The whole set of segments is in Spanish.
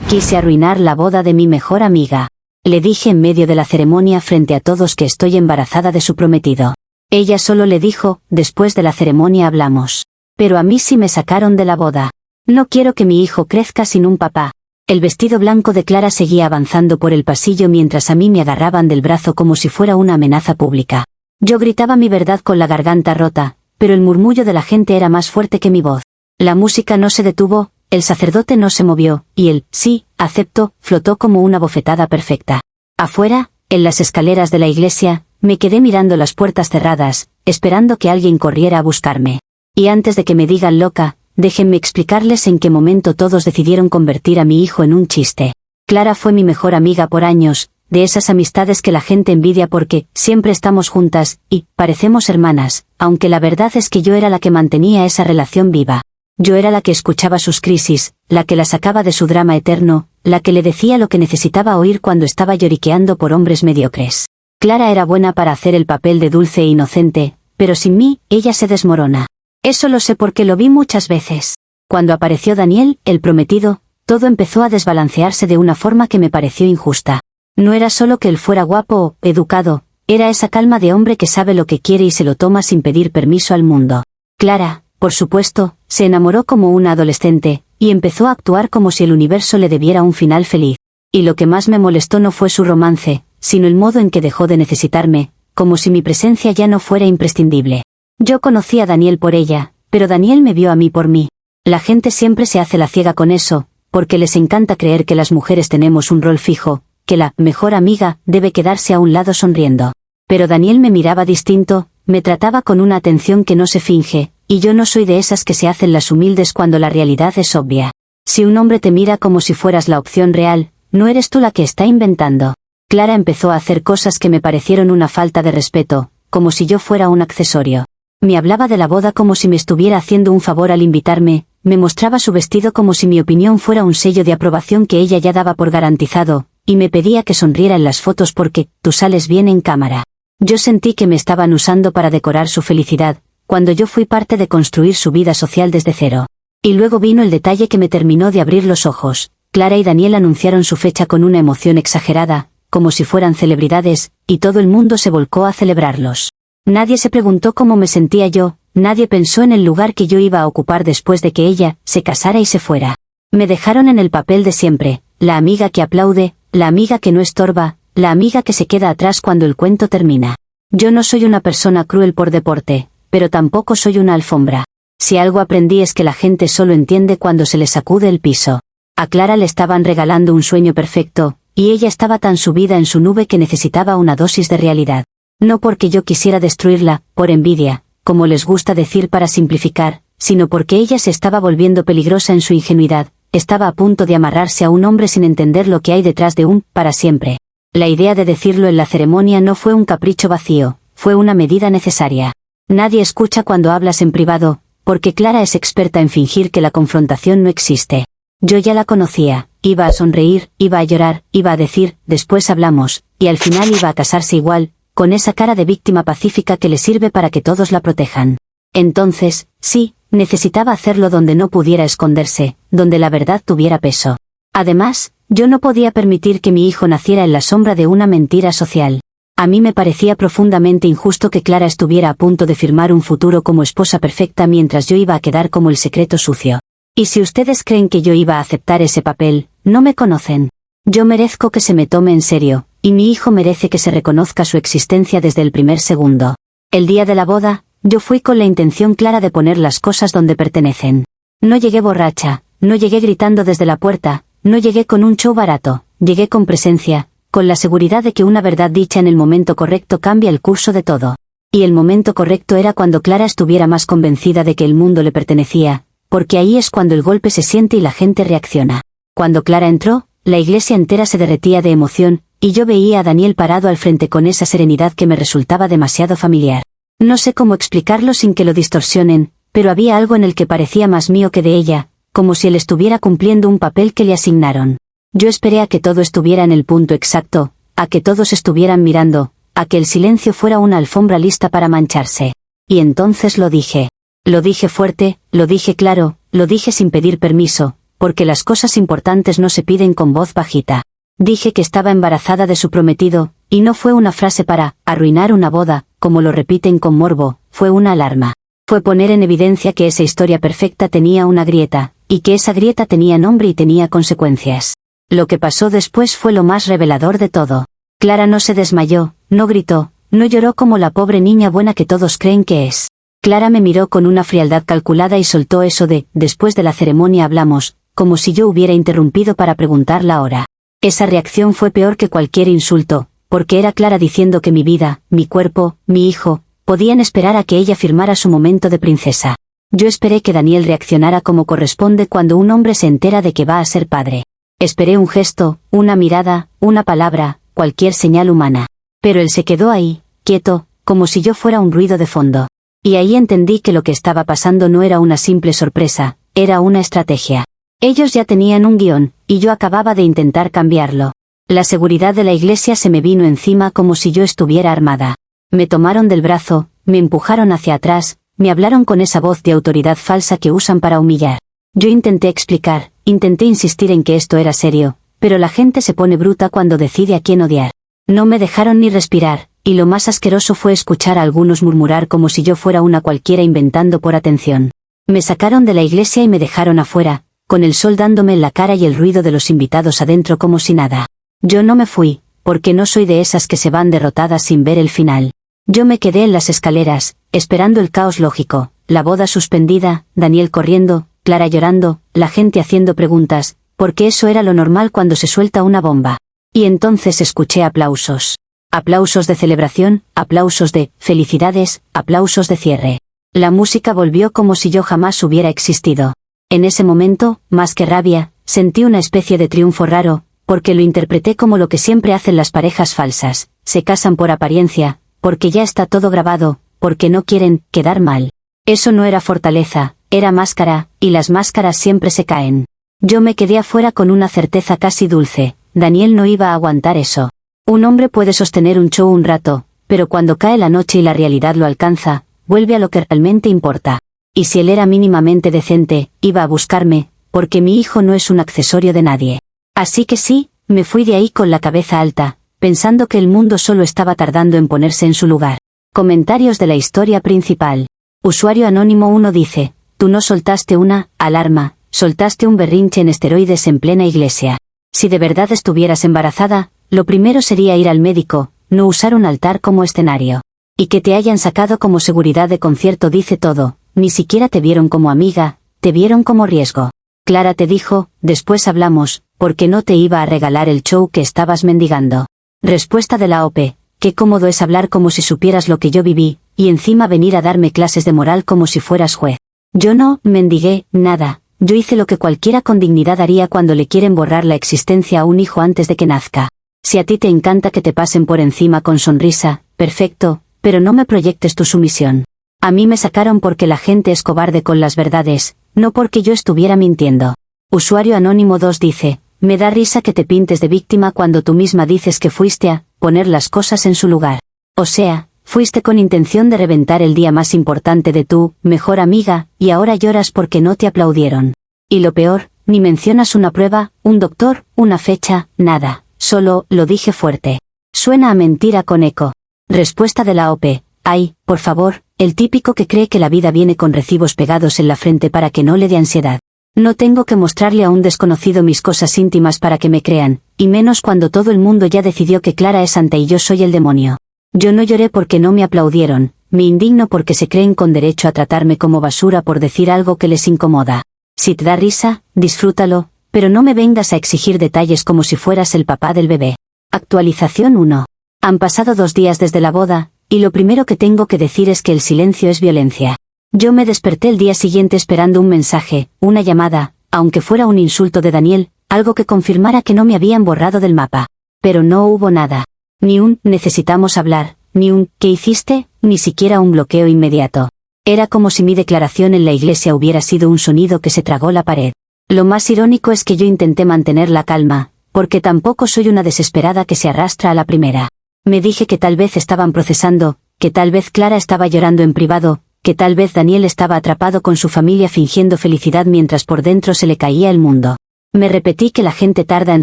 Quise arruinar la boda de mi mejor amiga. Le dije en medio de la ceremonia frente a todos que estoy embarazada de su prometido. Ella solo le dijo, después de la ceremonia hablamos. Pero a mí sí me sacaron de la boda. No quiero que mi hijo crezca sin un papá. El vestido blanco de Clara seguía avanzando por el pasillo mientras a mí me agarraban del brazo como si fuera una amenaza pública. Yo gritaba mi verdad con la garganta rota, pero el murmullo de la gente era más fuerte que mi voz. La música no se detuvo, el sacerdote no se movió, y el sí, acepto, flotó como una bofetada perfecta. Afuera, en las escaleras de la iglesia, me quedé mirando las puertas cerradas, esperando que alguien corriera a buscarme. Y antes de que me digan loca, déjenme explicarles en qué momento todos decidieron convertir a mi hijo en un chiste. Clara fue mi mejor amiga por años, de esas amistades que la gente envidia porque siempre estamos juntas, y parecemos hermanas, aunque la verdad es que yo era la que mantenía esa relación viva. Yo era la que escuchaba sus crisis, la que la sacaba de su drama eterno, la que le decía lo que necesitaba oír cuando estaba lloriqueando por hombres mediocres. Clara era buena para hacer el papel de dulce e inocente, pero sin mí, ella se desmorona. Eso lo sé porque lo vi muchas veces. Cuando apareció Daniel, el prometido, todo empezó a desbalancearse de una forma que me pareció injusta. No era solo que él fuera guapo o educado, era esa calma de hombre que sabe lo que quiere y se lo toma sin pedir permiso al mundo. Clara, por supuesto, se enamoró como una adolescente, y empezó a actuar como si el universo le debiera un final feliz. Y lo que más me molestó no fue su romance, sino el modo en que dejó de necesitarme, como si mi presencia ya no fuera imprescindible. Yo conocí a Daniel por ella, pero Daniel me vio a mí por mí. La gente siempre se hace la ciega con eso, porque les encanta creer que las mujeres tenemos un rol fijo, que la mejor amiga debe quedarse a un lado sonriendo. Pero Daniel me miraba distinto, me trataba con una atención que no se finge, y yo no soy de esas que se hacen las humildes cuando la realidad es obvia. Si un hombre te mira como si fueras la opción real, no eres tú la que está inventando. Clara empezó a hacer cosas que me parecieron una falta de respeto, como si yo fuera un accesorio. Me hablaba de la boda como si me estuviera haciendo un favor al invitarme, me mostraba su vestido como si mi opinión fuera un sello de aprobación que ella ya daba por garantizado, y me pedía que sonriera en las fotos porque tú sales bien en cámara. Yo sentí que me estaban usando para decorar su felicidad, cuando yo fui parte de construir su vida social desde cero. Y luego vino el detalle que me terminó de abrir los ojos. Clara y Daniel anunciaron su fecha con una emoción exagerada, como si fueran celebridades, y todo el mundo se volcó a celebrarlos. Nadie se preguntó cómo me sentía yo, nadie pensó en el lugar que yo iba a ocupar después de que ella se casara y se fuera. Me dejaron en el papel de siempre, la amiga que aplaude, la amiga que no estorba, la amiga que se queda atrás cuando el cuento termina. Yo no soy una persona cruel por deporte, pero tampoco soy una alfombra. Si algo aprendí es que la gente solo entiende cuando se le sacude el piso. A Clara le estaban regalando un sueño perfecto, y ella estaba tan subida en su nube que necesitaba una dosis de realidad. No porque yo quisiera destruirla, por envidia, como les gusta decir para simplificar, sino porque ella se estaba volviendo peligrosa en su ingenuidad, estaba a punto de amarrarse a un hombre sin entender lo que hay detrás de un para siempre. La idea de decirlo en la ceremonia no fue un capricho vacío, fue una medida necesaria. Nadie escucha cuando hablas en privado, porque Clara es experta en fingir que la confrontación no existe. Yo ya la conocía, iba a sonreír, iba a llorar, iba a decir, después hablamos, y al final iba a casarse igual, con esa cara de víctima pacífica que le sirve para que todos la protejan. Entonces, sí, necesitaba hacerlo donde no pudiera esconderse, donde la verdad tuviera peso. Además, yo no podía permitir que mi hijo naciera en la sombra de una mentira social. A mí me parecía profundamente injusto que Clara estuviera a punto de firmar un futuro como esposa perfecta mientras yo iba a quedar como el secreto sucio. Y si ustedes creen que yo iba a aceptar ese papel, no me conocen. Yo merezco que se me tome en serio, y mi hijo merece que se reconozca su existencia desde el primer segundo. El día de la boda, yo fui con la intención clara de poner las cosas donde pertenecen. No llegué borracha, no llegué gritando desde la puerta, no llegué con un show barato, llegué con presencia, con la seguridad de que una verdad dicha en el momento correcto cambia el curso de todo. Y el momento correcto era cuando Clara estuviera más convencida de que el mundo le pertenecía, porque ahí es cuando el golpe se siente y la gente reacciona. Cuando Clara entró, la iglesia entera se derretía de emoción, y yo veía a Daniel parado al frente con esa serenidad que me resultaba demasiado familiar. No sé cómo explicarlo sin que lo distorsionen, pero había algo en el que parecía más mío que de ella, como si él estuviera cumpliendo un papel que le asignaron. Yo esperé a que todo estuviera en el punto exacto, a que todos estuvieran mirando, a que el silencio fuera una alfombra lista para mancharse. Y entonces lo dije. Lo dije fuerte, lo dije claro, lo dije sin pedir permiso, porque las cosas importantes no se piden con voz bajita. Dije que estaba embarazada de su prometido, y no fue una frase para arruinar una boda, como lo repiten con morbo, fue una alarma. Fue poner en evidencia que esa historia perfecta tenía una grieta, y que esa grieta tenía nombre y tenía consecuencias. Lo que pasó después fue lo más revelador de todo. Clara no se desmayó, no gritó, no lloró como la pobre niña buena que todos creen que es. Clara me miró con una frialdad calculada y soltó eso de, después de la ceremonia hablamos, como si yo hubiera interrumpido para preguntar la hora. Esa reacción fue peor que cualquier insulto, porque era Clara diciendo que mi vida, mi cuerpo, mi hijo, podían esperar a que ella firmara su momento de princesa. Yo esperé que Daniel reaccionara como corresponde cuando un hombre se entera de que va a ser padre. Esperé un gesto, una mirada, una palabra, cualquier señal humana. Pero él se quedó ahí, quieto, como si yo fuera un ruido de fondo. Y ahí entendí que lo que estaba pasando no era una simple sorpresa, era una estrategia. Ellos ya tenían un guión, y yo acababa de intentar cambiarlo. La seguridad de la iglesia se me vino encima como si yo estuviera armada. Me tomaron del brazo, me empujaron hacia atrás, me hablaron con esa voz de autoridad falsa que usan para humillar. Yo intenté explicar, intenté insistir en que esto era serio, pero la gente se pone bruta cuando decide a quién odiar. No me dejaron ni respirar, y lo más asqueroso fue escuchar a algunos murmurar como si yo fuera una cualquiera inventando por atención. Me sacaron de la iglesia y me dejaron afuera, con el sol dándome en la cara y el ruido de los invitados adentro como si nada. Yo no me fui, porque no soy de esas que se van derrotadas sin ver el final. Yo me quedé en las escaleras, esperando el caos lógico, la boda suspendida, Daniel corriendo, Clara llorando, la gente haciendo preguntas, porque eso era lo normal cuando se suelta una bomba. Y entonces escuché aplausos. Aplausos de celebración, aplausos de felicidades, aplausos de cierre. La música volvió como si yo jamás hubiera existido. En ese momento, más que rabia, sentí una especie de triunfo raro, porque lo interpreté como lo que siempre hacen las parejas falsas, se casan por apariencia, porque ya está todo grabado, porque no quieren quedar mal. Eso no era fortaleza, era máscara, y las máscaras siempre se caen. Yo me quedé afuera con una certeza casi dulce, Daniel no iba a aguantar eso. Un hombre puede sostener un show un rato, pero cuando cae la noche y la realidad lo alcanza, vuelve a lo que realmente importa. Y si él era mínimamente decente, iba a buscarme, porque mi hijo no es un accesorio de nadie. Así que sí, me fui de ahí con la cabeza alta, pensando que el mundo solo estaba tardando en ponerse en su lugar. Comentarios de la historia principal. Usuario anónimo 1 dice, tú no soltaste una alarma, soltaste un berrinche en esteroides en plena iglesia. Si de verdad estuvieras embarazada, lo primero sería ir al médico, no usar un altar como escenario. Y que te hayan sacado como seguridad de concierto dice todo, ni siquiera te vieron como amiga, te vieron como riesgo. Clara te dijo, después hablamos, porque no te iba a regalar el show que estabas mendigando. Respuesta de la OP, qué cómodo es hablar como si supieras lo que yo viví, y encima venir a darme clases de moral como si fueras juez. Yo no mendigué nada, yo hice lo que cualquiera con dignidad haría cuando le quieren borrar la existencia a un hijo antes de que nazca. Si a ti te encanta que te pasen por encima con sonrisa, perfecto, pero no me proyectes tu sumisión. A mí me sacaron porque la gente es cobarde con las verdades, no porque yo estuviera mintiendo. Usuario anónimo 2 dice, me da risa que te pintes de víctima cuando tú misma dices que fuiste a poner las cosas en su lugar. O sea, fuiste con intención de reventar el día más importante de tu mejor amiga, y ahora lloras porque no te aplaudieron. Y lo peor, ni mencionas una prueba, un doctor, una fecha, nada, solo lo dije fuerte. Suena a mentira con eco. Respuesta de la OP, ay, por favor, el típico que cree que la vida viene con recibos pegados en la frente para que no le dé ansiedad. No tengo que mostrarle a un desconocido mis cosas íntimas para que me crean, y menos cuando todo el mundo ya decidió que Clara es santa y yo soy el demonio. Yo no lloré porque no me aplaudieron, me indigno porque se creen con derecho a tratarme como basura por decir algo que les incomoda. Si te da risa, disfrútalo, pero no me vengas a exigir detalles como si fueras el papá del bebé. Actualización 1. Han pasado 2 días desde la boda, y lo primero que tengo que decir es que el silencio es violencia. Yo me desperté el día siguiente esperando un mensaje, una llamada, aunque fuera un insulto de Daniel, algo que confirmara que no me habían borrado del mapa. Pero no hubo nada. Ni un necesitamos hablar, ni un ¿qué hiciste?, ni siquiera un bloqueo inmediato. Era como si mi declaración en la iglesia hubiera sido un sonido que se tragó la pared. Lo más irónico es que yo intenté mantener la calma, porque tampoco soy una desesperada que se arrastra a la primera. Me dije que tal vez estaban procesando, que tal vez Clara estaba llorando en privado, que tal vez Daniel estaba atrapado con su familia fingiendo felicidad mientras por dentro se le caía el mundo. Me repetí que la gente tarda en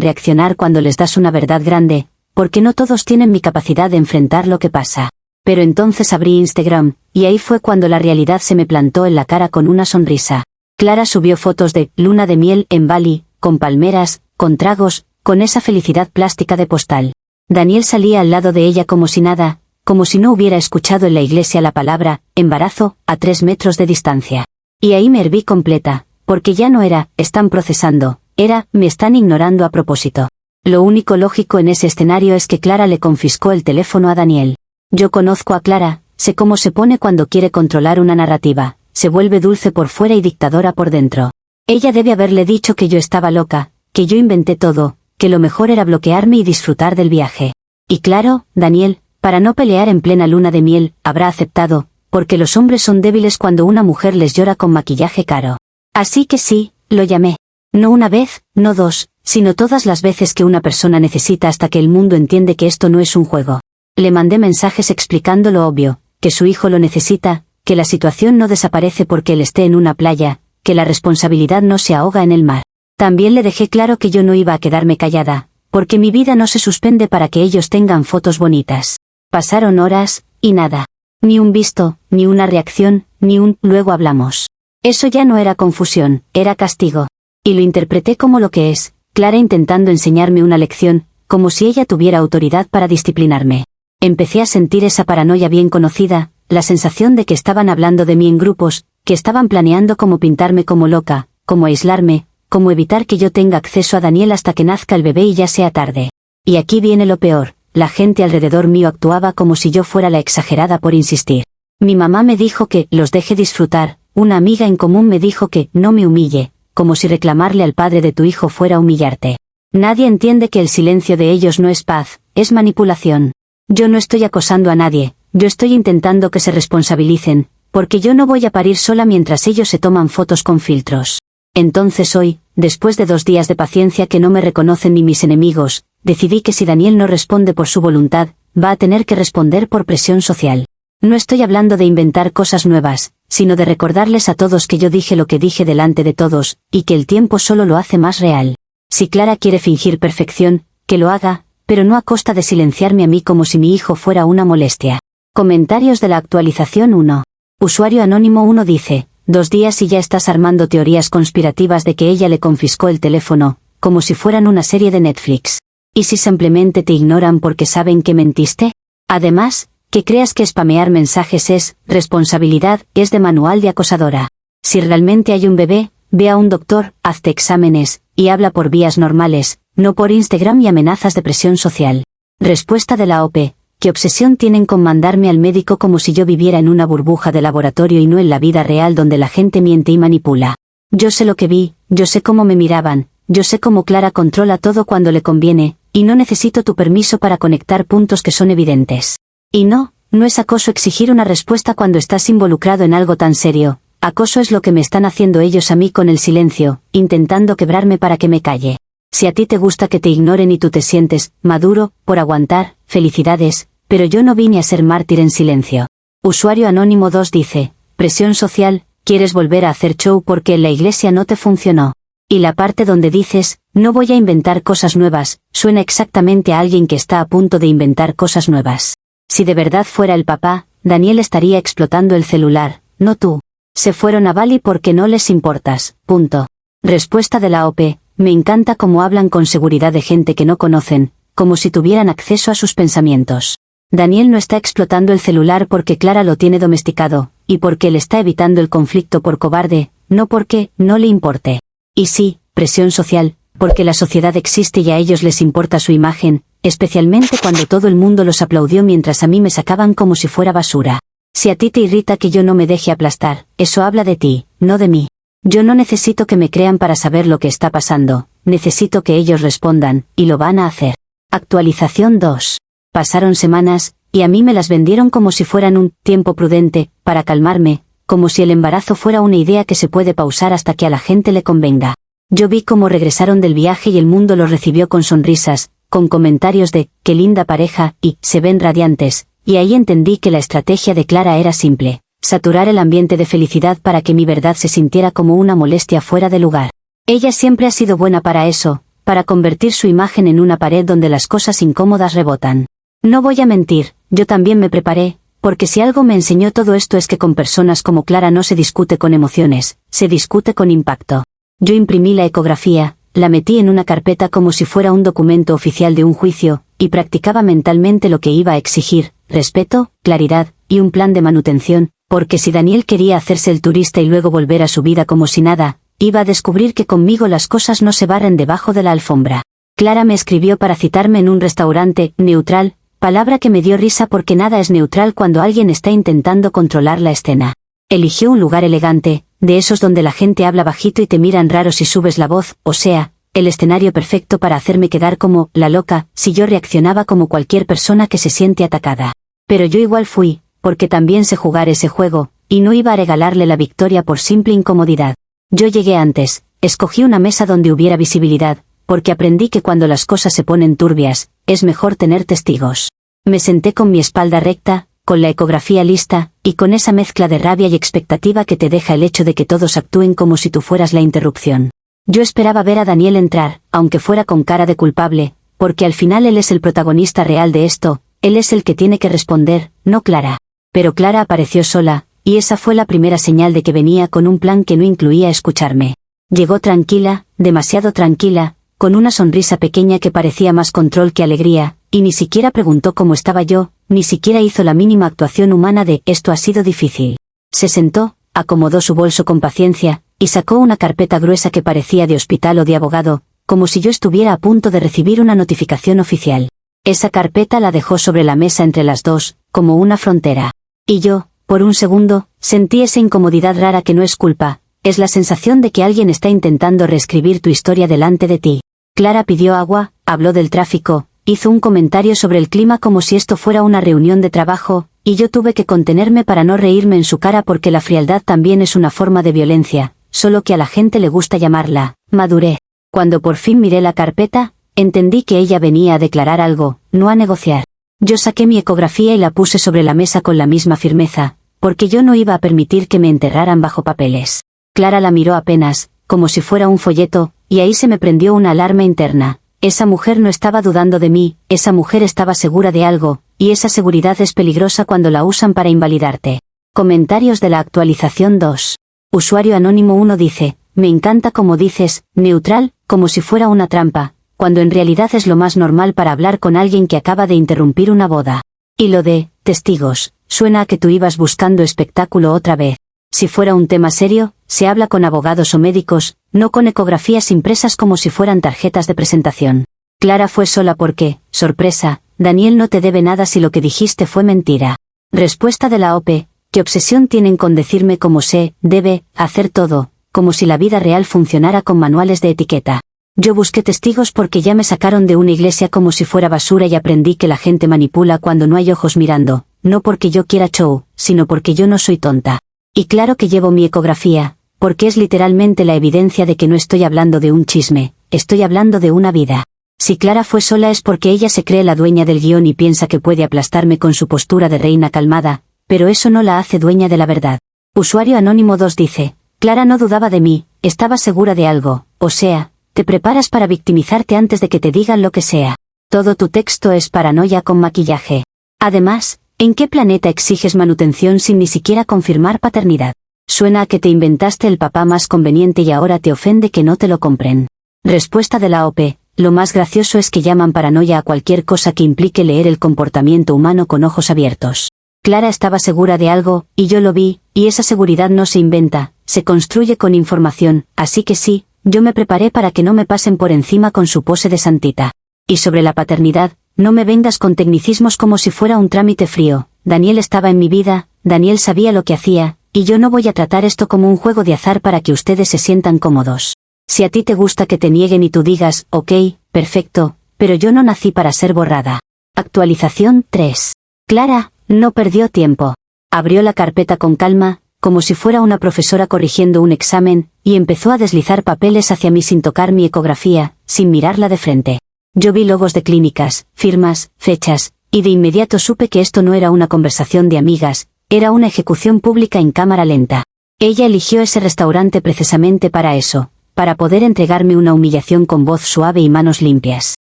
reaccionar cuando les das una verdad grande, porque no todos tienen mi capacidad de enfrentar lo que pasa. Pero entonces abrí Instagram, y ahí fue cuando la realidad se me plantó en la cara con una sonrisa. Clara subió fotos de luna de miel en Bali, con palmeras, con tragos, con esa felicidad plástica de postal. Daniel salía al lado de ella como si nada, como si no hubiera escuchado en la iglesia la palabra embarazo a 3 metros de distancia. Y ahí me herví completa, porque ya no era están procesando, era me están ignorando a propósito. Lo único lógico en ese escenario es que Clara le confiscó el teléfono a Daniel. Yo conozco a Clara, sé cómo se pone cuando quiere controlar una narrativa, se vuelve dulce por fuera y dictadora por dentro. Ella debe haberle dicho que yo estaba loca, que yo inventé todo, que lo mejor era bloquearme y disfrutar del viaje. Y claro, Daniel, para no pelear en plena luna de miel, habrá aceptado, porque los hombres son débiles cuando una mujer les llora con maquillaje caro. Así que sí, lo llamé. No una vez, no dos, sino todas las veces que una persona necesita hasta que el mundo entiende que esto no es un juego. Le mandé mensajes explicando lo obvio, que su hijo lo necesita, que la situación no desaparece porque él esté en una playa, que la responsabilidad no se ahoga en el mar. También le dejé claro que yo no iba a quedarme callada, porque mi vida no se suspende para que ellos tengan fotos bonitas. Pasaron horas, y nada. Ni un visto, ni una reacción, ni un luego hablamos. Eso ya no era confusión, era castigo. Y lo interpreté como lo que es, Clara intentando enseñarme una lección, como si ella tuviera autoridad para disciplinarme. Empecé a sentir esa paranoia bien conocida, la sensación de que estaban hablando de mí en grupos, que estaban planeando cómo pintarme como loca, cómo aislarme, cómo evitar que yo tenga acceso a Daniel hasta que nazca el bebé y ya sea tarde. Y aquí viene lo peor, la gente alrededor mío actuaba como si yo fuera la exagerada por insistir. Mi mamá me dijo que los deje disfrutar, una amiga en común me dijo que no me humille, como si reclamarle al padre de tu hijo fuera humillarte. Nadie entiende que el silencio de ellos no es paz, es manipulación. Yo no estoy acosando a nadie, yo estoy intentando que se responsabilicen, porque yo no voy a parir sola mientras ellos se toman fotos con filtros. Entonces hoy, después de 2 días de paciencia que no me reconocen ni mis enemigos, decidí que si Daniel no responde por su voluntad, va a tener que responder por presión social. No estoy hablando de inventar cosas nuevas, sino de recordarles a todos que yo dije lo que dije delante de todos, y que el tiempo solo lo hace más real. Si Clara quiere fingir perfección, que lo haga, pero no a costa de silenciarme a mí como si mi hijo fuera una molestia. Comentarios de la actualización 1. Usuario anónimo 1 dice, 2 días y ya estás armando teorías conspirativas de que ella le confiscó el teléfono, como si fueran una serie de Netflix. ¿Y si simplemente te ignoran porque saben que mentiste? Además, que creas que spamear mensajes es responsabilidad, es de manual de acosadora. Si realmente hay un bebé, ve a un doctor, hazte exámenes, y habla por vías normales, no por Instagram y amenazas de presión social. Respuesta de la OP. ¿Qué obsesión tienen con mandarme al médico como si yo viviera en una burbuja de laboratorio y no en la vida real donde la gente miente y manipula? Yo sé lo que vi, yo sé cómo me miraban, yo sé cómo Clara controla todo cuando le conviene, y no necesito tu permiso para conectar puntos que son evidentes. Y no es acoso exigir una respuesta cuando estás involucrado en algo tan serio. Acoso es lo que me están haciendo ellos a mí con el silencio, intentando quebrarme para que me calle. Si a ti te gusta que te ignoren y tú te sientes maduro por aguantar, felicidades, pero yo no vine a ser mártir en silencio. Usuario anónimo 2 dice, presión social, quieres volver a hacer show porque en la iglesia no te funcionó. Y la parte donde dices, no voy a inventar cosas nuevas, suena exactamente a alguien que está a punto de inventar cosas nuevas. Si de verdad fuera el papá, Daniel estaría explotando el celular, no tú. Se fueron a Bali porque no les importas, punto. Respuesta de la OP, me encanta cómo hablan con seguridad de gente que no conocen, como si tuvieran acceso a sus pensamientos. Daniel no está explotando el celular porque Clara lo tiene domesticado, y porque él está evitando el conflicto por cobarde, no porque no le importe. Y sí, presión social, porque la sociedad existe y a ellos les importa su imagen, especialmente cuando todo el mundo los aplaudió mientras a mí me sacaban como si fuera basura. Si a ti te irrita que yo no me deje aplastar, eso habla de ti, no de mí. Yo no necesito que me crean para saber lo que está pasando, necesito que ellos respondan, y lo van a hacer. Actualización 2. Pasaron semanas, y a mí me las vendieron como si fueran un tiempo prudente, para calmarme, como si el embarazo fuera una idea que se puede pausar hasta que a la gente le convenga. Yo vi cómo regresaron del viaje y el mundo los recibió con sonrisas, con comentarios de, qué linda pareja, y, se ven radiantes, y ahí entendí que la estrategia de Clara era simple, saturar el ambiente de felicidad para que mi verdad se sintiera como una molestia fuera de lugar. Ella siempre ha sido buena para eso, para convertir su imagen en una pared donde las cosas incómodas rebotan. No voy a mentir, yo también me preparé, porque si algo me enseñó todo esto es que con personas como Clara no se discute con emociones, se discute con impacto. Yo imprimí la ecografía, la metí en una carpeta como si fuera un documento oficial de un juicio, y practicaba mentalmente lo que iba a exigir: respeto, claridad, y un plan de manutención, porque si Daniel quería hacerse el turista y luego volver a su vida como si nada, iba a descubrir que conmigo las cosas no se barren debajo de la alfombra. Clara me escribió para citarme en un restaurante neutral, palabra que me dio risa porque nada es neutral cuando alguien está intentando controlar la escena. Eligió un lugar elegante, de esos donde la gente habla bajito y te miran raro si subes la voz, o sea, el escenario perfecto para hacerme quedar como la loca si yo reaccionaba como cualquier persona que se siente atacada. Pero yo igual fui, porque también sé jugar ese juego, y no iba a regalarle la victoria por simple incomodidad. Yo llegué antes, escogí una mesa donde hubiera visibilidad, porque aprendí que cuando las cosas se ponen turbias, es mejor tener testigos. Me senté con mi espalda recta, con la ecografía lista, y con esa mezcla de rabia y expectativa que te deja el hecho de que todos actúen como si tú fueras la interrupción. Yo esperaba ver a Daniel entrar, aunque fuera con cara de culpable, porque al final él es el protagonista real de esto, él es el que tiene que responder, no Clara. Pero Clara apareció sola, y esa fue la primera señal de que venía con un plan que no incluía escucharme. Llegó tranquila, demasiado tranquila, con una sonrisa pequeña que parecía más control que alegría, y ni siquiera preguntó cómo estaba yo, ni siquiera hizo la mínima actuación humana de «esto ha sido difícil». Se sentó, acomodó su bolso con paciencia, y sacó una carpeta gruesa que parecía de hospital o de abogado, como si yo estuviera a punto de recibir una notificación oficial. Esa carpeta la dejó sobre la mesa entre las dos, como una frontera. Y yo, por un segundo, sentí esa incomodidad rara que no es culpa, es la sensación de que alguien está intentando reescribir tu historia delante de ti. Clara pidió agua, habló del tráfico, hizo un comentario sobre el clima como si esto fuera una reunión de trabajo, y yo tuve que contenerme para no reírme en su cara porque la frialdad también es una forma de violencia, solo que a la gente le gusta llamarla madurez. Cuando por fin miré la carpeta, entendí que ella venía a declarar algo, no a negociar. Yo saqué mi ecografía y la puse sobre la mesa con la misma firmeza, porque yo no iba a permitir que me enterraran bajo papeles. Clara la miró apenas, como si fuera un folleto, y ahí se me prendió una alarma interna. Esa mujer no estaba dudando de mí, esa mujer estaba segura de algo, y esa seguridad es peligrosa cuando la usan para invalidarte. Comentarios de la actualización 2. Usuario anónimo 1 dice: me encanta como dices, neutral, como si fuera una trampa, cuando en realidad es lo más normal para hablar con alguien que acaba de interrumpir una boda. Y lo de testigos, suena a que tú ibas buscando espectáculo otra vez. Si fuera un tema serio, se habla con abogados o médicos, no con ecografías impresas como si fueran tarjetas de presentación. Clara fue sola porque, sorpresa, Daniel no te debe nada si lo que dijiste fue mentira. Respuesta de la OP: ¿qué obsesión tienen con decirme cómo se debe hacer todo, como si la vida real funcionara con manuales de etiqueta? Yo busqué testigos porque ya me sacaron de una iglesia como si fuera basura y aprendí que la gente manipula cuando no hay ojos mirando, no porque yo quiera show, sino porque yo no soy tonta. Y claro que llevo mi ecografía, porque es literalmente la evidencia de que no estoy hablando de un chisme, estoy hablando de una vida. Si Clara fue sola es porque ella se cree la dueña del guión y piensa que puede aplastarme con su postura de reina calmada, pero eso no la hace dueña de la verdad. Usuario anónimo 2 dice: Clara no dudaba de mí, estaba segura de algo, o sea, te preparas para victimizarte antes de que te digan lo que sea. Todo tu texto es paranoia con maquillaje. Además, ¿en qué planeta exiges manutención sin ni siquiera confirmar paternidad? Suena a que te inventaste el papá más conveniente y ahora te ofende que no te lo compren. Respuesta de la OP: lo más gracioso es que llaman paranoia a cualquier cosa que implique leer el comportamiento humano con ojos abiertos. Clara estaba segura de algo, y yo lo vi, y esa seguridad no se inventa, se construye con información, así que sí, yo me preparé para que no me pasen por encima con su pose de santita. Y sobre la paternidad, no me vengas con tecnicismos como si fuera un trámite frío. Daniel estaba en mi vida, Daniel sabía lo que hacía, y yo no voy a tratar esto como un juego de azar para que ustedes se sientan cómodos. Si a ti te gusta que te nieguen y tú digas, ok, perfecto, pero yo no nací para ser borrada. Actualización 3. Clara no perdió tiempo. Abrió la carpeta con calma, como si fuera una profesora corrigiendo un examen, y empezó a deslizar papeles hacia mí sin tocar mi ecografía, sin mirarla de frente. Yo vi logos de clínicas, firmas, fechas, y de inmediato supe que esto no era una conversación de amigas, era una ejecución pública en cámara lenta. Ella eligió ese restaurante precisamente para eso, para poder entregarme una humillación con voz suave y manos limpias.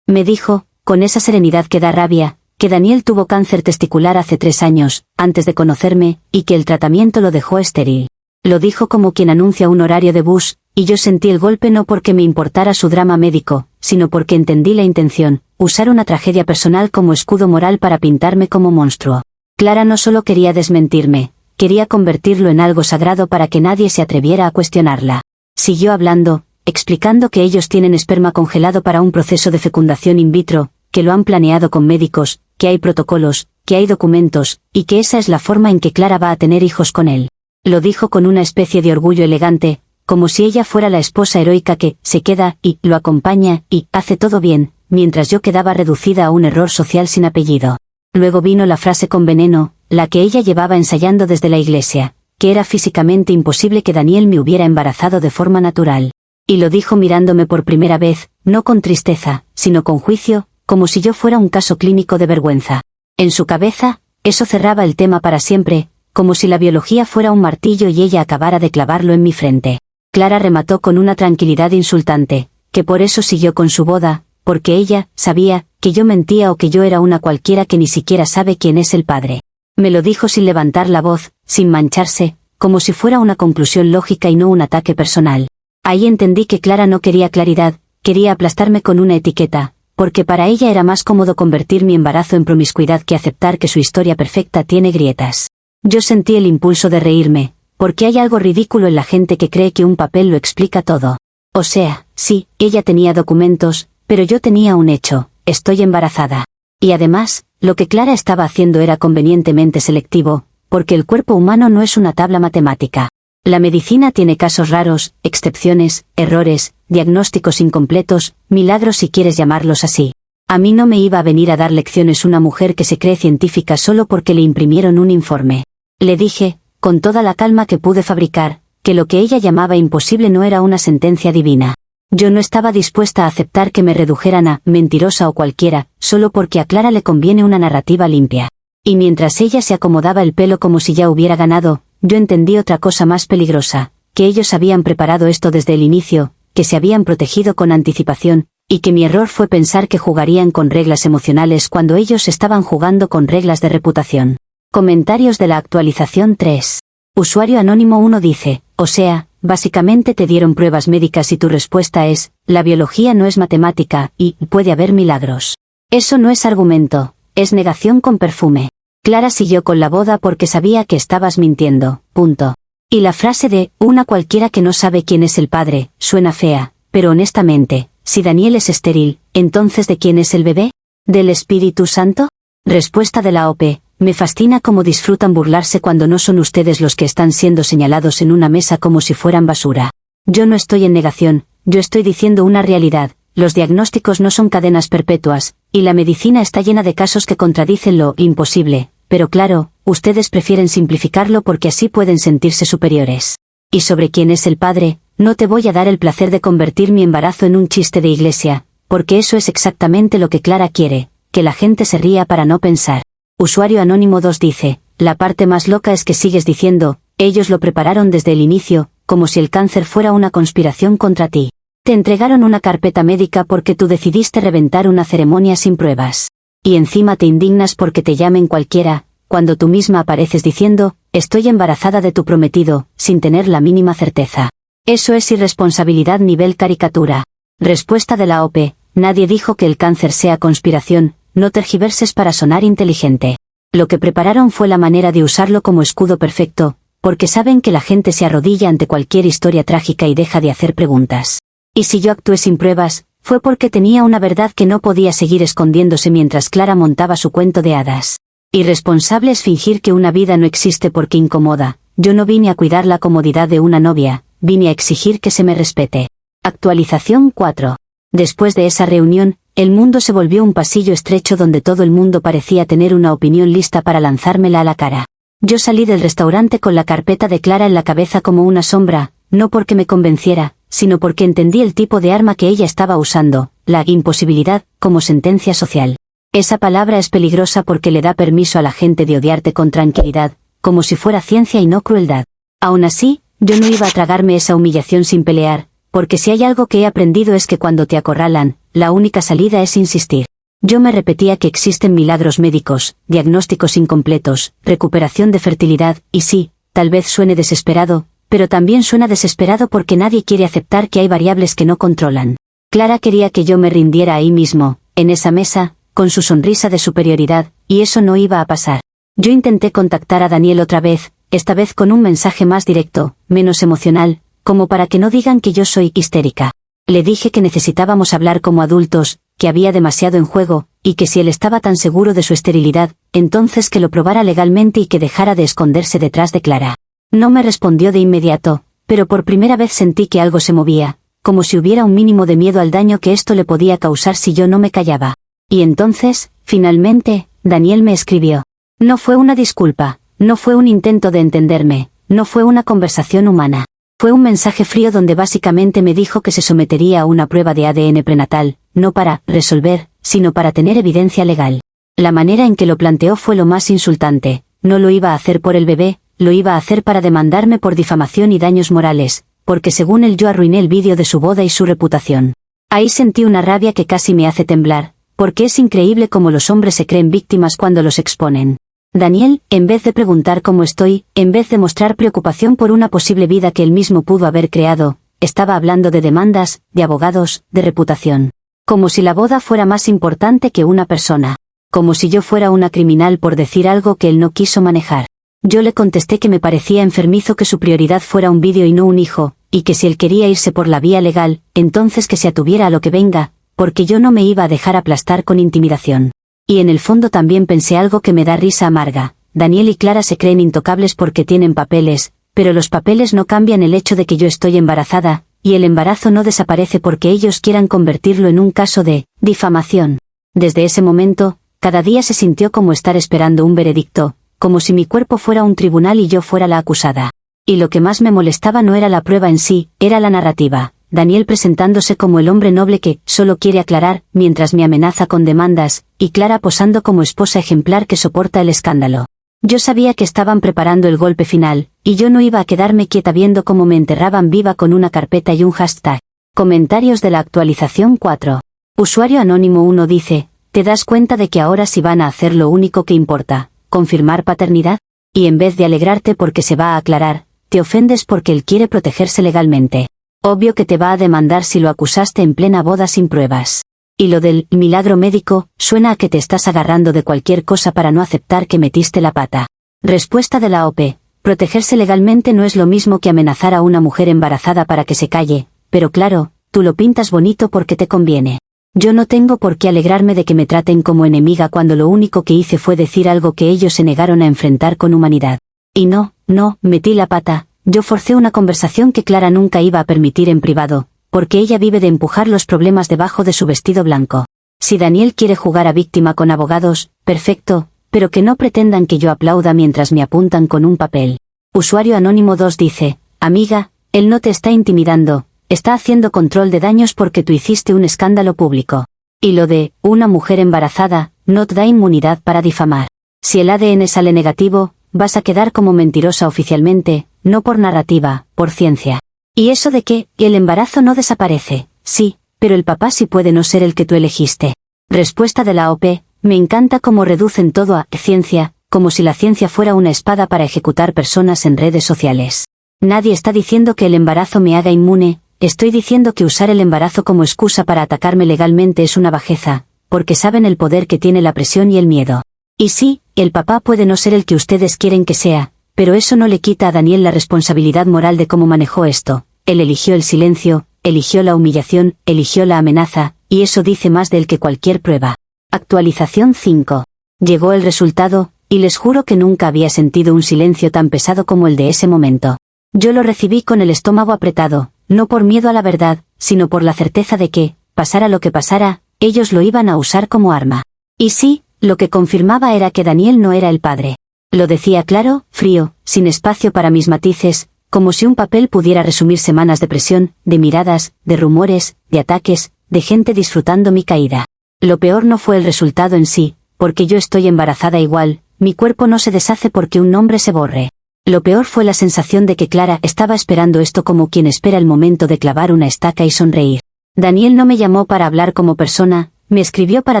Me dijo, con esa serenidad que da rabia, que Daniel tuvo cáncer testicular hace 3 años, antes de conocerme, y que el tratamiento lo dejó estéril. Lo dijo como quien anuncia un horario de bus, y yo sentí el golpe no porque me importara su drama médico, sino porque entendí la intención, usar una tragedia personal como escudo moral para pintarme como monstruo. Clara no solo quería desmentirme, quería convertirlo en algo sagrado para que nadie se atreviera a cuestionarla. Siguió hablando, explicando que ellos tienen esperma congelado para un proceso de fecundación in vitro, que lo han planeado con médicos, que hay protocolos, que hay documentos, y que esa es la forma en que Clara va a tener hijos con él. Lo dijo con una especie de orgullo elegante, como si ella fuera la esposa heroica que se queda y lo acompaña y hace todo bien, mientras yo quedaba reducida a un error social sin apellido. Luego vino la frase con veneno, la que ella llevaba ensayando desde la iglesia, que era físicamente imposible que Daniel me hubiera embarazado de forma natural. Y lo dijo mirándome por primera vez, no con tristeza, sino con juicio, como si yo fuera un caso clínico de vergüenza. En su cabeza, eso cerraba el tema para siempre, como si la biología fuera un martillo y ella acabara de clavarlo en mi frente. Clara remató con una tranquilidad insultante, que por eso siguió con su boda, porque ella sabía que yo mentía o que yo era una cualquiera que ni siquiera sabe quién es el padre. Me lo dijo sin levantar la voz, sin mancharse, como si fuera una conclusión lógica y no un ataque personal. Ahí entendí que Clara no quería claridad, quería aplastarme con una etiqueta, porque para ella era más cómodo convertir mi embarazo en promiscuidad que aceptar que su historia perfecta tiene grietas. Yo sentí el impulso de reírme, porque hay algo ridículo en la gente que cree que un papel lo explica todo. O sea, sí, ella tenía documentos, pero yo tenía un hecho, estoy embarazada. Y además, lo que Clara estaba haciendo era convenientemente selectivo, porque el cuerpo humano no es una tabla matemática. La medicina tiene casos raros, excepciones, errores, diagnósticos incompletos, milagros si quieres llamarlos así. A mí no me iba a venir a dar lecciones una mujer que se cree científica solo porque le imprimieron un informe. Le dije, con toda la calma que pude fabricar, que lo que ella llamaba imposible no era una sentencia divina. Yo no estaba dispuesta a aceptar que me redujeran a mentirosa o cualquiera, solo porque a Clara le conviene una narrativa limpia. Y mientras ella se acomodaba el pelo como si ya hubiera ganado, yo entendí otra cosa más peligrosa, que ellos habían preparado esto desde el inicio, que se habían protegido con anticipación, y que mi error fue pensar que jugarían con reglas emocionales cuando ellos estaban jugando con reglas de reputación. Comentarios de la actualización 3. Usuario anónimo 1 dice, o sea, básicamente te dieron pruebas médicas y tu respuesta es, la biología no es matemática, y puede haber milagros. Eso no es argumento, es negación con perfume. Clara siguió con la boda porque sabía que estabas mintiendo, punto. Y la frase de, una cualquiera que no sabe quién es el padre, suena fea, pero honestamente, si Daniel es estéril, ¿entonces de quién es el bebé? ¿Del Espíritu Santo? Respuesta de la OP. Me fascina cómo disfrutan burlarse cuando no son ustedes los que están siendo señalados en una mesa como si fueran basura. Yo no estoy en negación, yo estoy diciendo una realidad, los diagnósticos no son cadenas perpetuas, y la medicina está llena de casos que contradicen lo imposible, pero claro, ustedes prefieren simplificarlo porque así pueden sentirse superiores. Y sobre quién es el padre, no te voy a dar el placer de convertir mi embarazo en un chiste de iglesia, porque eso es exactamente lo que Clara quiere, que la gente se ría para no pensar. Usuario anónimo 2 dice, la parte más loca es que sigues diciendo, ellos lo prepararon desde el inicio, como si el cáncer fuera una conspiración contra ti. Te entregaron una carpeta médica porque tú decidiste reventar una ceremonia sin pruebas. Y encima te indignas porque te llamen cualquiera, cuando tú misma apareces diciendo, estoy embarazada de tu prometido, sin tener la mínima certeza. Eso es irresponsabilidad nivel caricatura. Respuesta de la OP, nadie dijo que el cáncer sea conspiración, no tergiverses para sonar inteligente. Lo que prepararon fue la manera de usarlo como escudo perfecto, porque saben que la gente se arrodilla ante cualquier historia trágica y deja de hacer preguntas. Y si yo actué sin pruebas, fue porque tenía una verdad que no podía seguir escondiéndose mientras Clara montaba su cuento de hadas. Irresponsable es fingir que una vida no existe porque incomoda. Yo no vine a cuidar la comodidad de una novia, vine a exigir que se me respete. Actualización 4. Después de esa reunión, el mundo se volvió un pasillo estrecho donde todo el mundo parecía tener una opinión lista para lanzármela a la cara. Yo salí del restaurante con la carpeta de Clara en la cabeza como una sombra, no porque me convenciera, sino porque entendí el tipo de arma que ella estaba usando, la imposibilidad, como sentencia social. Esa palabra es peligrosa porque le da permiso a la gente de odiarte con tranquilidad, como si fuera ciencia y no crueldad. Aún así, yo no iba a tragarme esa humillación sin pelear, porque si hay algo que he aprendido es que cuando te acorralan, la única salida es insistir. Yo me repetía que existen milagros médicos, diagnósticos incompletos, recuperación de fertilidad, y sí, tal vez suene desesperado, pero también suena desesperado porque nadie quiere aceptar que hay variables que no controlan. Clara quería que yo me rindiera ahí mismo, en esa mesa, con su sonrisa de superioridad, y eso no iba a pasar. Yo intenté contactar a Daniel otra vez, esta vez con un mensaje más directo, menos emocional, como para que no digan que yo soy histérica. Le dije que necesitábamos hablar como adultos, que había demasiado en juego, y que si él estaba tan seguro de su esterilidad, entonces que lo probara legalmente y que dejara de esconderse detrás de Clara. No me respondió de inmediato, pero por primera vez sentí que algo se movía, como si hubiera un mínimo de miedo al daño que esto le podía causar si yo no me callaba. Y entonces, finalmente, Daniel me escribió. No fue una disculpa, no fue un intento de entenderme, no fue una conversación humana. Fue un mensaje frío donde básicamente me dijo que se sometería a una prueba de ADN prenatal, no para resolver, sino para tener evidencia legal. La manera en que lo planteó fue lo más insultante. No lo iba a hacer por el bebé, lo iba a hacer para demandarme por difamación y daños morales, porque según él yo arruiné el vídeo de su boda y su reputación. Ahí sentí una rabia que casi me hace temblar, porque es increíble cómo los hombres se creen víctimas cuando los exponen. Daniel, en vez de preguntar cómo estoy, en vez de mostrar preocupación por una posible vida que él mismo pudo haber creado, estaba hablando de demandas, de abogados, de reputación. Como si la boda fuera más importante que una persona. Como si yo fuera una criminal por decir algo que él no quiso manejar. Yo le contesté que me parecía enfermizo que su prioridad fuera un vídeo y no un hijo, y que si él quería irse por la vía legal, entonces que se atuviera a lo que venga, porque yo no me iba a dejar aplastar con intimidación. Y en el fondo también pensé algo que me da risa amarga. Daniel y Clara se creen intocables porque tienen papeles, pero los papeles no cambian el hecho de que yo estoy embarazada, y el embarazo no desaparece porque ellos quieran convertirlo en un caso de difamación. Desde ese momento, cada día se sintió como estar esperando un veredicto, como si mi cuerpo fuera un tribunal y yo fuera la acusada. Y lo que más me molestaba no era la prueba en sí, era la narrativa. Daniel presentándose como el hombre noble que solo quiere aclarar, mientras me amenaza con demandas, y Clara posando como esposa ejemplar que soporta el escándalo. Yo sabía que estaban preparando el golpe final, y yo no iba a quedarme quieta viendo cómo me enterraban viva con una carpeta y un hashtag. Comentarios de la actualización 4. Usuario anónimo 1 dice, ¿te das cuenta de que ahora sí van a hacer lo único que importa, confirmar paternidad? Y en vez de alegrarte porque se va a aclarar, te ofendes porque él quiere protegerse legalmente. Obvio que te va a demandar si lo acusaste en plena boda sin pruebas. Y lo del milagro médico, suena a que te estás agarrando de cualquier cosa para no aceptar que metiste la pata. Respuesta de la OP. Protegerse legalmente no es lo mismo que amenazar a una mujer embarazada para que se calle, pero claro, tú lo pintas bonito porque te conviene. Yo no tengo por qué alegrarme de que me traten como enemiga cuando lo único que hice fue decir algo que ellos se negaron a enfrentar con humanidad. Y no, metí la pata. Yo forcé una conversación que Clara nunca iba a permitir en privado, porque ella vive de empujar los problemas debajo de su vestido blanco. Si Daniel quiere jugar a víctima con abogados, perfecto, pero que no pretendan que yo aplauda mientras me apuntan con un papel. Usuario anónimo 2 dice, amiga, él no te está intimidando, está haciendo control de daños porque tú hiciste un escándalo público. Y lo de, una mujer embarazada, no te da inmunidad para difamar. Si el ADN sale negativo, vas a quedar como mentirosa oficialmente, no por narrativa, por ciencia. Y eso de que el embarazo no desaparece, sí, pero el papá sí puede no ser el que tú elegiste. Respuesta de la OP, me encanta cómo reducen todo a ciencia, como si la ciencia fuera una espada para ejecutar personas en redes sociales. Nadie está diciendo que el embarazo me haga inmune, estoy diciendo que usar el embarazo como excusa para atacarme legalmente es una bajeza, porque saben el poder que tiene la presión y el miedo. Y sí, el papá puede no ser el que ustedes quieren que sea, pero eso no le quita a Daniel la responsabilidad moral de cómo manejó esto. Él eligió el silencio, eligió la humillación, eligió la amenaza, y eso dice más de él que cualquier prueba. Actualización 5. Llegó el resultado, y les juro que nunca había sentido un silencio tan pesado como el de ese momento. Yo lo recibí con el estómago apretado, no por miedo a la verdad, sino por la certeza de que, pasara lo que pasara, ellos lo iban a usar como arma. Y sí, lo que confirmaba era que Daniel no era el padre. Lo decía claro, frío, sin espacio para mis matices, como si un papel pudiera resumir semanas de presión, de miradas, de rumores, de ataques, de gente disfrutando mi caída. Lo peor no fue el resultado en sí, porque yo estoy embarazada igual, mi cuerpo no se deshace porque un nombre se borre. Lo peor fue la sensación de que Clara estaba esperando esto como quien espera el momento de clavar una estaca y sonreír. Daniel no me llamó para hablar como persona, me escribió para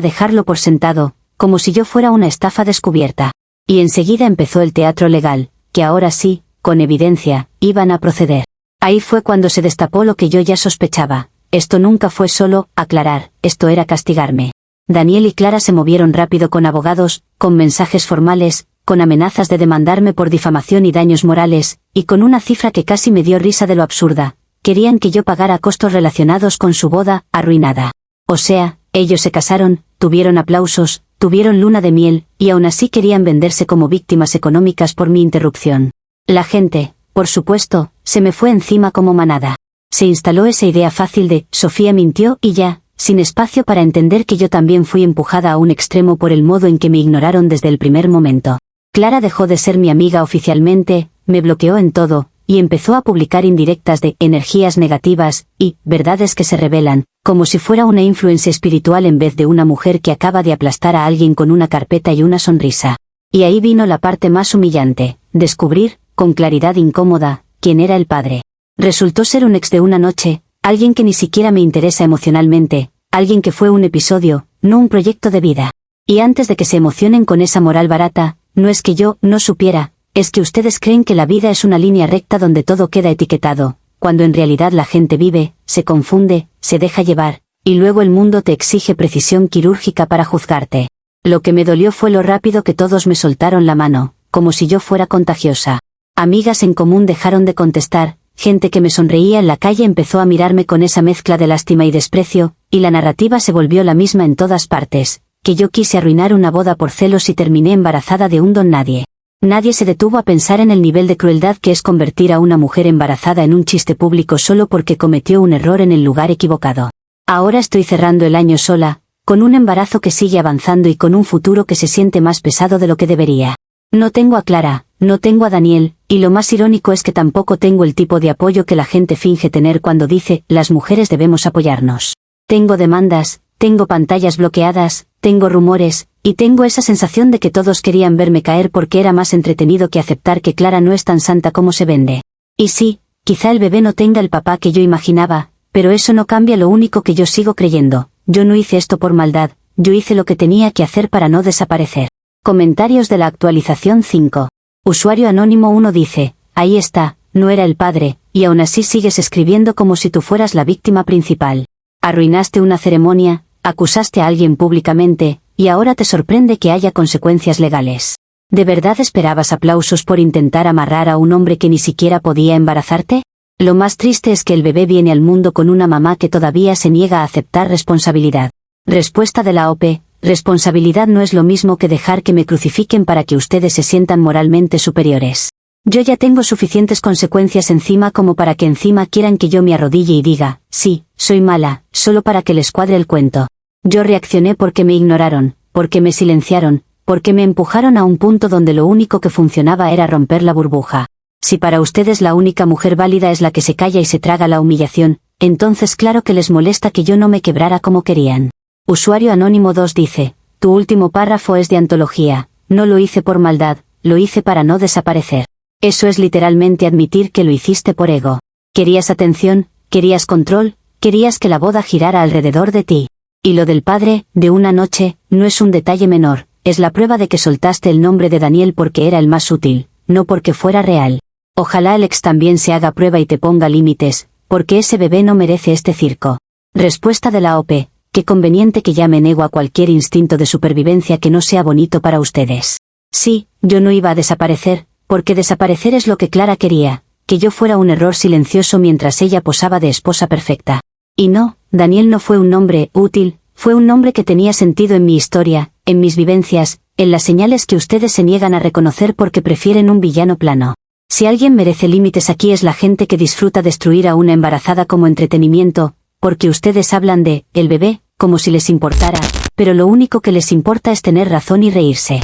dejarlo por sentado, como si yo fuera una estafa descubierta. Y enseguida empezó el teatro legal, que ahora sí, con evidencia, iban a proceder. Ahí fue cuando se destapó lo que yo ya sospechaba. Esto nunca fue solo aclarar, esto era castigarme. Daniel y Clara se movieron rápido con abogados, con mensajes formales, con amenazas de demandarme por difamación y daños morales, y con una cifra que casi me dio risa de lo absurda. Querían que yo pagara costos relacionados con su boda, arruinada. O sea, ellos se casaron, tuvieron aplausos, tuvieron luna de miel, y aún así querían venderse como víctimas económicas por mi interrupción. La gente, por supuesto, se me fue encima como manada. Se instaló esa idea fácil de, Sofía mintió y ya, sin espacio para entender que yo también fui empujada a un extremo por el modo en que me ignoraron desde el primer momento. Clara dejó de ser mi amiga oficialmente, me bloqueó en todo, y empezó a publicar indirectas de energías negativas, y verdades que se revelan, como si fuera una influencia espiritual en vez de una mujer que acaba de aplastar a alguien con una carpeta y una sonrisa. Y ahí vino la parte más humillante, descubrir, con claridad incómoda, quién era el padre. Resultó ser un ex de una noche, alguien que ni siquiera me interesa emocionalmente, alguien que fue un episodio, no un proyecto de vida. Y antes de que se emocionen con esa moral barata, no es que yo no supiera, es que ustedes creen que la vida es una línea recta donde todo queda etiquetado, cuando en realidad la gente vive, se confunde, se deja llevar, y luego el mundo te exige precisión quirúrgica para juzgarte. Lo que me dolió fue lo rápido que todos me soltaron la mano, como si yo fuera contagiosa. Amigas en común dejaron de contestar, gente que me sonreía en la calle empezó a mirarme con esa mezcla de lástima y desprecio, y la narrativa se volvió la misma en todas partes, que yo quise arruinar una boda por celos y terminé embarazada de un don nadie. Nadie se detuvo a pensar en el nivel de crueldad que es convertir a una mujer embarazada en un chiste público solo porque cometió un error en el lugar equivocado. Ahora estoy cerrando el año sola, con un embarazo que sigue avanzando y con un futuro que se siente más pesado de lo que debería. No tengo a Clara, no tengo a Daniel, y lo más irónico es que tampoco tengo el tipo de apoyo que la gente finge tener cuando dice, las mujeres debemos apoyarnos. Tengo demandas, tengo pantallas bloqueadas, tengo rumores, y tengo esa sensación de que todos querían verme caer porque era más entretenido que aceptar que Clara no es tan santa como se vende. Y sí, quizá el bebé no tenga el papá que yo imaginaba, pero eso no cambia lo único que yo sigo creyendo. Yo no hice esto por maldad, yo hice lo que tenía que hacer para no desaparecer. Comentarios de la actualización 5. Usuario anónimo 1 dice, ahí está, no era el padre, y aún así sigues escribiendo como si tú fueras la víctima principal. Arruinaste una ceremonia, acusaste a alguien públicamente, y ahora te sorprende que haya consecuencias legales. ¿De verdad esperabas aplausos por intentar amarrar a un hombre que ni siquiera podía embarazarte? Lo más triste es que el bebé viene al mundo con una mamá que todavía se niega a aceptar responsabilidad. Respuesta de la OP, responsabilidad no es lo mismo que dejar que me crucifiquen para que ustedes se sientan moralmente superiores. Yo ya tengo suficientes consecuencias encima como para que encima quieran que yo me arrodille y diga, sí, soy mala, solo para que les cuadre el cuento. Yo reaccioné porque me ignoraron, porque me silenciaron, porque me empujaron a un punto donde lo único que funcionaba era romper la burbuja. Si para ustedes la única mujer válida es la que se calla y se traga la humillación, entonces claro que les molesta que yo no me quebrara como querían. Usuario anónimo 2 dice, tu último párrafo es de antología, no lo hice por maldad, lo hice para no desaparecer. Eso es literalmente admitir que lo hiciste por ego. Querías atención, querías control, querías que la boda girara alrededor de ti. Y lo del padre, de una noche, no es un detalle menor, es la prueba de que soltaste el nombre de Daniel porque era el más útil, no porque fuera real. Ojalá Alex también se haga prueba y te ponga límites, porque ese bebé no merece este circo. Respuesta de la OP, qué conveniente que ya me nego a cualquier instinto de supervivencia que no sea bonito para ustedes. Sí, yo no iba a desaparecer, porque desaparecer es lo que Clara quería, que yo fuera un error silencioso mientras ella posaba de esposa perfecta. Y no, Daniel no fue un nombre útil, fue un nombre que tenía sentido en mi historia, en mis vivencias, en las señales que ustedes se niegan a reconocer porque prefieren un villano plano. Si alguien merece límites aquí es la gente que disfruta destruir a una embarazada como entretenimiento, porque ustedes hablan de, el bebé, como si les importara, pero lo único que les importa es tener razón y reírse.